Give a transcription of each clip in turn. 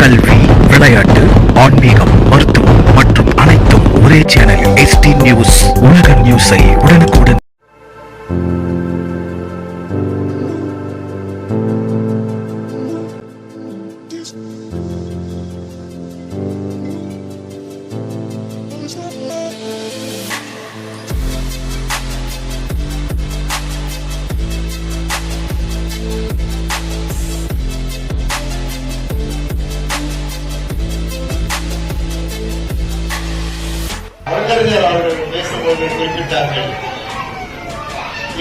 கல்வி, விளையாட்டு, ஆன்மீகம், மருத்துவம் மற்றும் அனைத்தும் ஒரே சேனலில். ST நியூஸ், உலக நியூஸை உடனுக்குடன். அவர்கள் பேசும்போது குறிப்பிட்டார்கள்,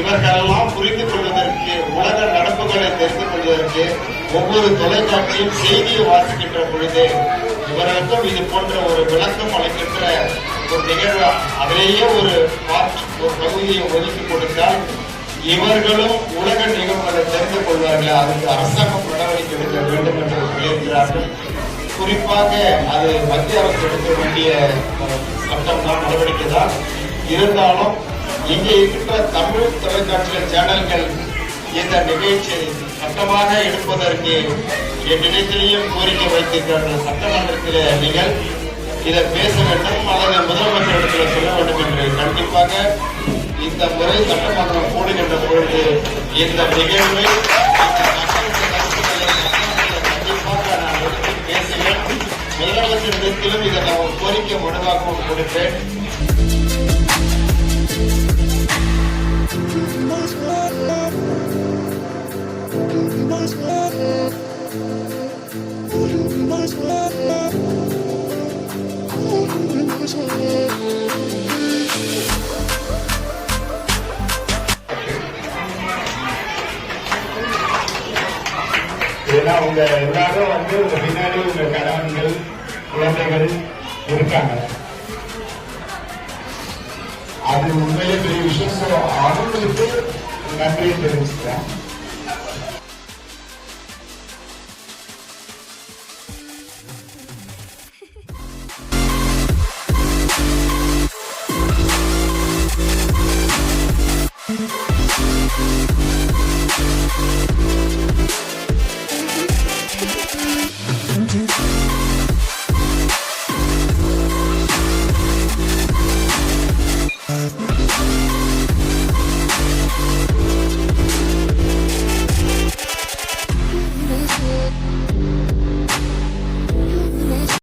இவர்களெல்லாம் புரிந்து கொள்வதற்கு, உலக நடப்புகளை தெரிந்து கொள்வதற்கு ஒவ்வொரு தொலைக்காட்சியும் செய்தியை வாசிக்கின்ற பொழுது இவர்களுக்கும் இது போன்ற ஒரு விளக்கம் அளிக்கின்ற ஒரு நிகழ்வு, அதிலேயே ஒரு பகுதியை ஒதுக்கி கொடுத்தால் இவர்களும் உலக நிகழ்வுகளை தெரிந்து கொள்வார்கள். அதுக்கு அரசாங்கம் நடவடிக்கை எடுக்க வேண்டும் என்று சொல்லியிருக்கிறார்கள். குறிப்பாக அது மத்திய அரசு எடுக்க வேண்டிய சட்டம் தான், நடவடிக்கை தான். இருந்தாலும் இங்கே இருக்கின்ற தமிழ் தொலைக்காட்சிகள் சேனல்கள் இந்த நிகழ்ச்சியை சட்டமாக எடுப்பதற்கு என்னிடத்திலேயும் கோரிக்கை வைத்திருக்கிறார்கள். சட்டமன்றத்தில் நீங்கள் இதை பேச வேண்டும் அல்லது முதலமைச்சரிடத்தில் சொல்ல வேண்டும் என்று கண்டிப்பாக இந்த முறை சட்டமன்றம் கூடுகின்ற பொழுது இந்த நிகழ்வை முதலமைச்சரிடத்திலும் இதை நான் கோரிக்கை மனுவாகவும் கொடுப்பேன். ஏன்னா உங்க எல்லாரும் உங்க பின்னாடி உங்க கணவன்கள், குழந்தைகள் இருக்காங்க. அது உண்மையிலே பெரிய விஷயம். அவங்களுக்கு நன்றியை தெரிவிச்சுக்கிறேன்.